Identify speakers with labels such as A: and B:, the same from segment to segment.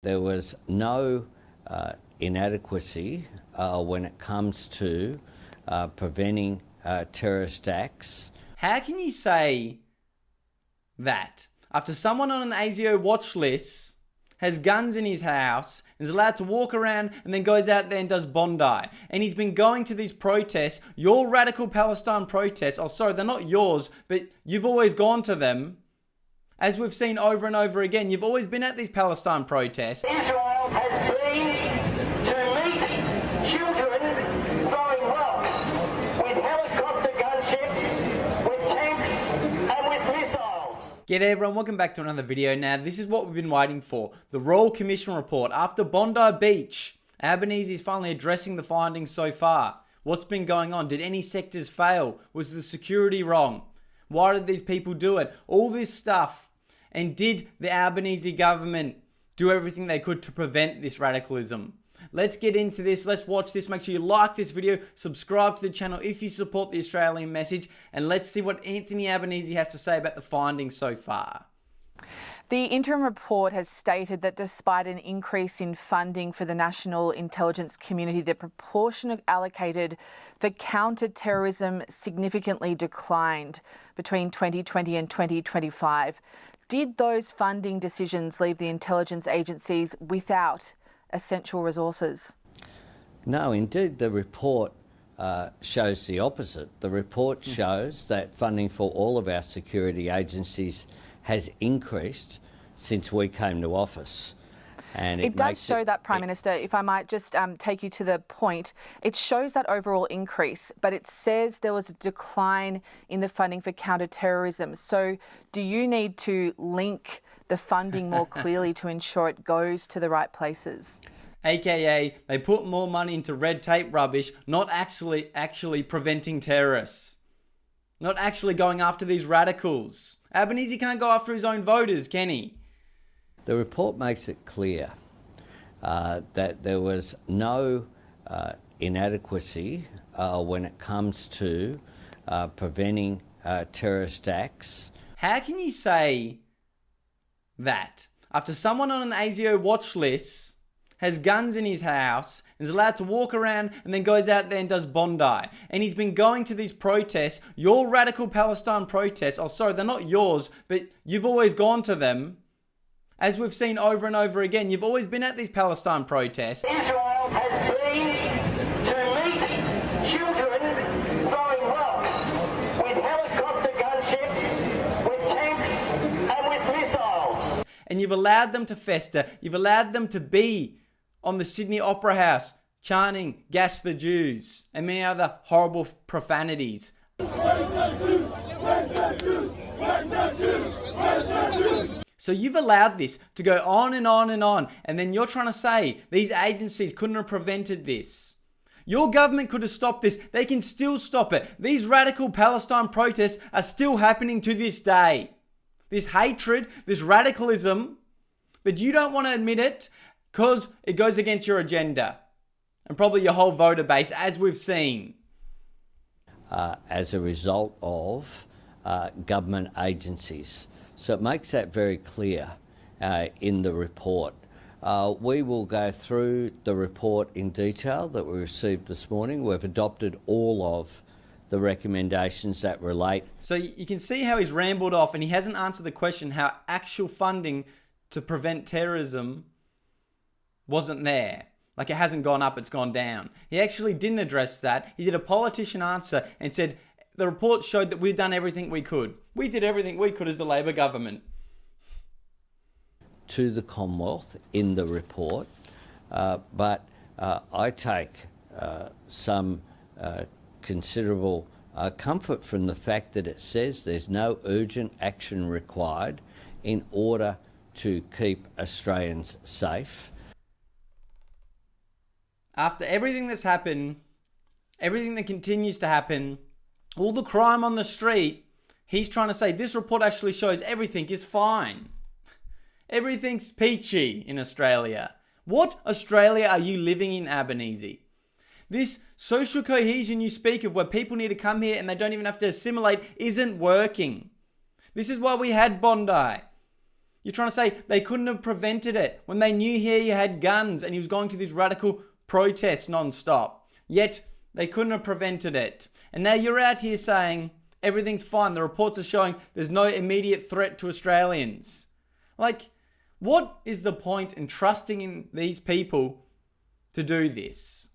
A: There was no inadequacy when it comes to preventing terrorist acts.
B: How can you say that after someone on an ASIO watch list has guns in his house and is allowed to walk around and then goes out there and does Bondi, and he's been going to these protests, your radical Palestine protests, oh sorry, they're not yours, but you've always gone to them, as we've seen over and over again, you've always been at these Palestine protests.
C: Israel has been to meet children throwing rocks with helicopter gunships, with tanks and with missiles.
B: G'day everyone, welcome back to another video. Now this is what we've been waiting for. The Royal Commission report. After Bondi Beach, Albanese is finally addressing the findings so far. What's been going on? Did any sectors fail? Was the security wrong? Why did these people do it? All this stuff. And did the Albanese government do everything they could to prevent this radicalism? Let's get into this. Let's watch this. Make sure you like this video, subscribe to the channel if you support the Australian message, and let's see what Anthony Albanese has to say about the findings so far.
D: The interim report has stated that despite an increase in funding for the national intelligence community, the proportion allocated for counter-terrorism significantly declined between 2020 and 2025. Did those funding decisions leave the intelligence agencies without essential resources?
A: No, indeed, the report shows the opposite. The report shows that funding for all of our security agencies has increased since we came to office. And
D: it does show that, Prime Minister, if I might just take you to the point, it shows that overall increase, but it says there was a decline in the funding for counter-terrorism. So do you need to link the funding more clearly to ensure it goes to the right places?
B: AKA, they put more money into red tape rubbish, not actually preventing terrorists. Not actually going after these radicals. Albanese can't go after his own voters, can he?
A: The report makes it clear that there was no inadequacy when it comes to preventing terrorist acts.
B: How can you say that after someone on an ASIO watch list has guns in his house and is allowed to walk around and then goes out there and does Bondi, and he's been going to these protests, your radical Palestine protests, oh sorry, they're not yours, but you've always gone to them, as we've seen over and over again, you've always been at these Palestine protests.
C: Israel has been to meet children throwing rocks with helicopter gunships, with tanks and with missiles.
B: And you've allowed them to fester. You've allowed them to be on the Sydney Opera House chanting "Gas the Jews" and many other horrible profanities. So you've allowed this to go on and on and on, and then you're trying to say these agencies couldn't have prevented this. Your government could have stopped this. They can still stop it. These radical Palestine protests are still happening to this day. This hatred, this radicalism, but you don't want to admit it because it goes against your agenda and probably your whole voter base, as we've seen.
A: As a result of government agencies. So it makes that very clear in the report. We will go through the report in detail that we received this morning. We've adopted all of the recommendations that relate.
B: So you can see how he's rambled off and he hasn't answered the question how actual funding to prevent terrorism wasn't there. Like it hasn't gone up, it's gone down. He actually didn't address that. He did a politician answer and said, the report showed that we've done everything we could. We did everything we could as the Labor government.
A: To the Commonwealth in the report, but I take some considerable comfort from the fact that it says there's no urgent action required in order to keep Australians safe.
B: After everything that's happened, everything that continues to happen, all the crime on the street, he's trying to say this report actually shows everything is fine. Everything's peachy in Australia. What Australia are you living in, Albanese? This social cohesion you speak of where people need to come here and they don't even have to assimilate isn't working. This is why we had Bondi. You're trying to say they couldn't have prevented it when they knew he had guns and he was going to these radical protests non-stop. Yet they couldn't have prevented it. And now you're out here saying everything's fine. The reports are showing there's no immediate threat to Australians. Like, what is the point in trusting in these people to do this?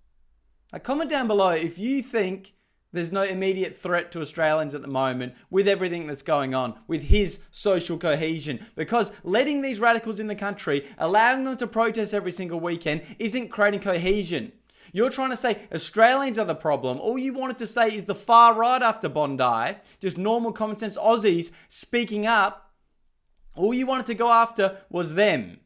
B: Like, comment down below if you think there's no immediate threat to Australians at the moment with everything that's going on, with his social cohesion. Because letting these radicals in the country, allowing them to protest every single weekend, isn't creating cohesion. You're trying to say Australians are the problem. All you wanted to say is the far right after Bondi, just normal common sense Aussies speaking up. All you wanted to go after was them.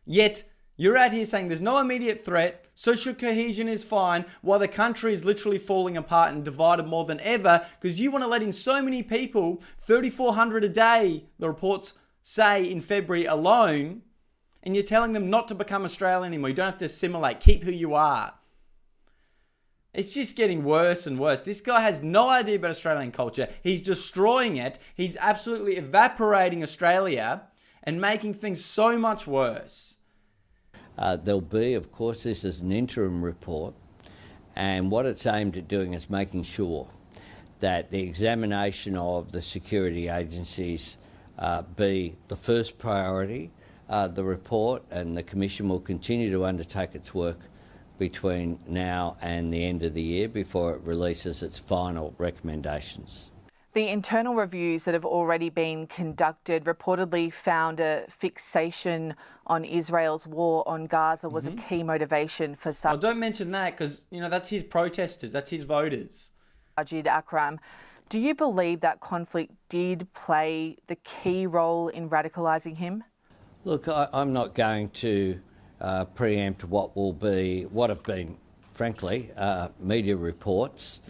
B: Yet, you're out here saying there's no immediate threat, social cohesion is fine, while the country is literally falling apart and divided more than ever because you want to let in so many people, 3,400 a day, the reports say in February alone, and you're telling them not to become Australian anymore. You don't have to assimilate, keep who you are. It's just getting worse and worse. This guy has no idea about Australian culture. He's destroying it. He's absolutely evaporating Australia and making things so much worse.
A: There'll be, of course, this is an interim report, and what it's aimed at doing is making sure that the examination of the security agencies be the first priority. The report and the Commission will continue to undertake its work between now and the end of the year before it releases its final recommendations.
D: The internal reviews that have already been conducted reportedly found a fixation on Israel's war on Gaza was a key motivation for
B: Oh, don't mention that because, that's his protesters, that's his voters.
D: Sajid Akram. Do you believe that conflict did play the key role in radicalising him?
A: Look, I'm not going to preempt what have been, frankly, media reports,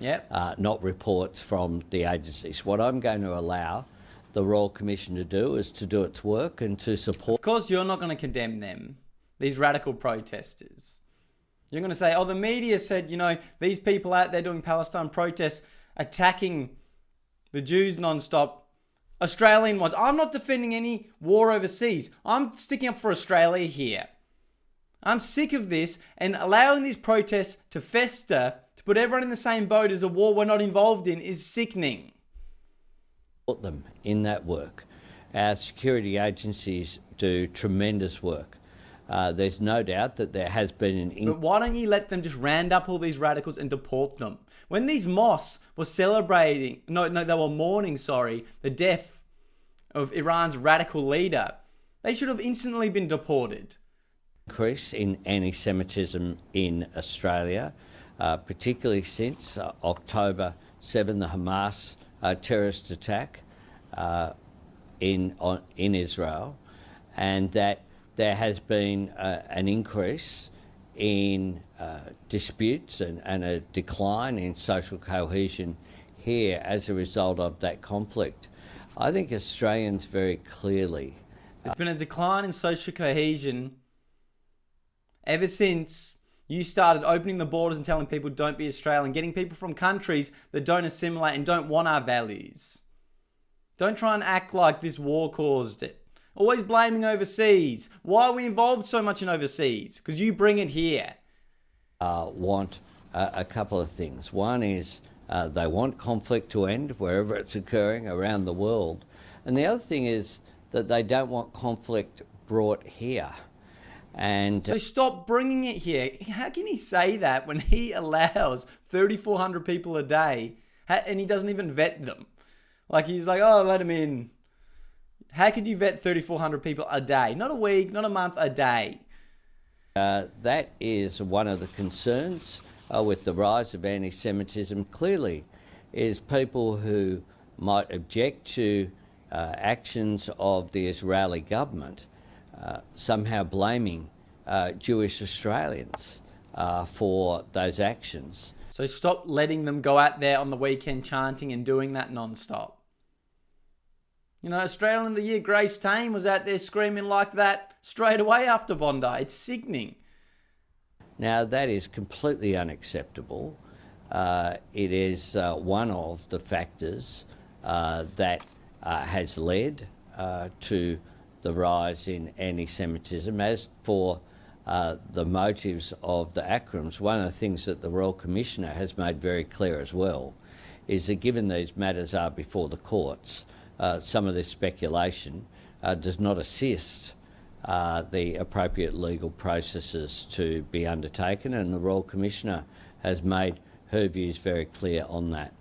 A: not reports from the agencies. What I'm going to allow the Royal Commission to do is to do its work and to support.
B: Of course, you're not going to condemn them, these radical protesters. You're going to say, the media said, these people out there doing Palestine protests, attacking the Jews non-stop, Australian ones. I'm not defending any war overseas. I'm sticking up for Australia here. I'm sick of this and allowing these protests to fester, to put everyone in the same boat as a war we're not involved in is sickening.
A: Support them in that work. Our security agencies do tremendous work. There's no doubt that there has been an...
B: But why don't you let them just round up all these radicals and deport them? When these mosques were celebrating, they were mourning, the death of Iran's radical leader, they should have instantly been deported.
A: Increase in anti-Semitism in Australia, particularly since October 7, the Hamas terrorist attack in Israel, and that there has been an increase in disputes and a decline in social cohesion here as a result of that conflict. I think Australians very clearly...
B: There's been a decline in social cohesion ever since you started opening the borders and telling people don't be Australian, getting people from countries that don't assimilate and don't want our values. Don't try and act like this war caused it. Always blaming overseas. Why are we involved so much in overseas? Because you bring it here.
A: Want a couple of things. One is they want conflict to end wherever it's occurring around the world. And the other thing is that they don't want conflict brought here. And
B: so stop bringing it here. How can he say that when he allows 3,400 people a day and he doesn't even vet them? Like he's like, let them in. How could you vet 3,400 people a day? Not a week, not a month, a day.
A: That is one of the concerns with the rise of anti-Semitism. Clearly, is people who might object to actions of the Israeli government somehow blaming Jewish Australians for those actions.
B: So stop letting them go out there on the weekend chanting and doing that non-stop. Australian of the Year Grace Tame was out there screaming like that straight away after Bondi. It's sickening.
A: Now, that is completely unacceptable. It is one of the factors that has led to the rise in anti-Semitism. As for the motives of the acrims, one of the things that the Royal Commissioner has made very clear as well is that given these matters are before the courts, some of this speculation does not assist the appropriate legal processes to be undertaken, and the Royal Commissioner has made her views very clear on that.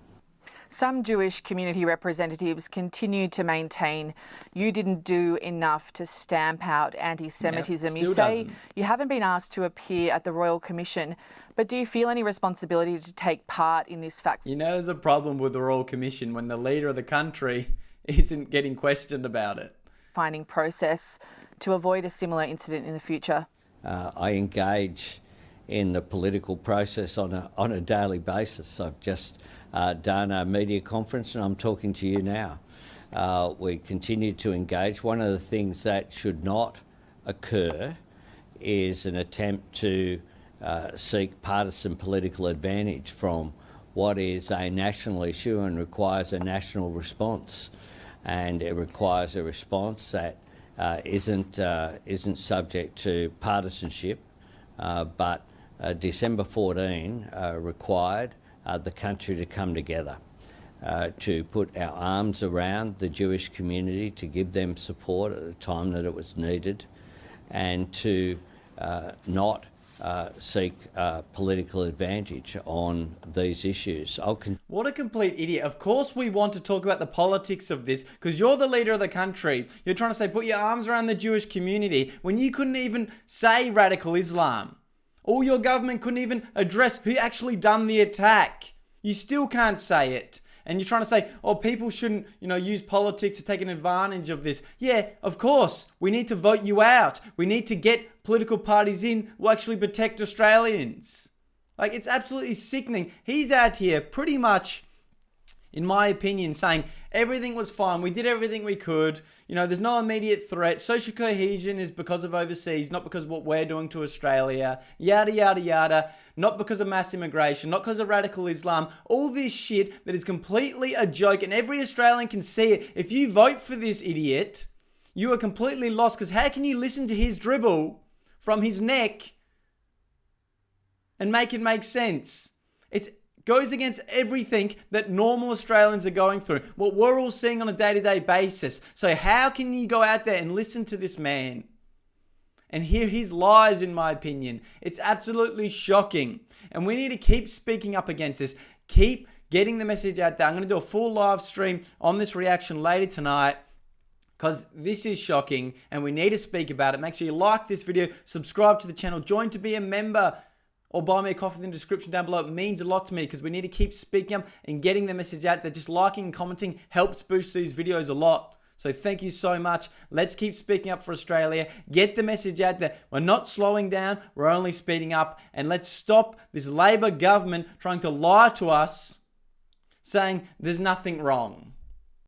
D: Some Jewish community representatives continue to maintain you didn't do enough to stamp out anti-Semitism.
B: Yep,
D: you say
B: doesn't.
D: you haven't been asked to appear at the Royal Commission, but do you feel any responsibility to take part in this fact?
B: You know the problem with the Royal Commission when the leader of the country isn't getting questioned about it.
D: Finding process to avoid a similar incident in the future?
A: I engage in the political process on a daily basis. I've just done a media conference and I'm talking to you now. We continue to engage. One of the things that should not occur is an attempt to seek partisan political advantage from what is a national issue and requires a national response. And it requires a response that isn't subject to partisanship, but December 14 required the country to come together, to put our arms around the Jewish community, to give them support at the time that it was needed, and to not seek political advantage on these issues.
B: What a complete idiot. Of course we want to talk about the politics of this because you're the leader of the country. You're trying to say put your arms around the Jewish community when you couldn't even say radical Islam. Or your government couldn't even address who actually done the attack. You still can't say it. And you're trying to say, oh, people shouldn't, use politics to take an advantage of this. Yeah, of course. We need to vote you out. We need to get political parties in who actually protect Australians. Like, it's absolutely sickening. He's out here pretty much, in my opinion, saying everything was fine. We did everything we could. There's no immediate threat. Social cohesion is because of overseas, not because of what we're doing to Australia. Yada, yada, yada. Not because of mass immigration, not because of radical Islam. All this shit that is completely a joke and every Australian can see it. If you vote for this idiot, you are completely lost because how can you listen to his dribble from his neck and make it make sense? It goes against everything that normal Australians are going through, what we're all seeing on a day-to-day basis. So how can you go out there and listen to this man and hear his lies, in my opinion? It's absolutely shocking. And we need to keep speaking up against this. Keep getting the message out there. I'm going to do a full live stream on this reaction later tonight because this is shocking and we need to speak about it. Make sure you like this video, subscribe to the channel, join to be a member, or buy me a coffee in the description down below. It means a lot to me because we need to keep speaking up and getting the message out there. Just liking and commenting helps boost these videos a lot. So thank you so much. Let's keep speaking up for Australia. Get the message out there. We're not slowing down. We're only speeding up. And let's stop this Labor government trying to lie to us, saying there's nothing wrong.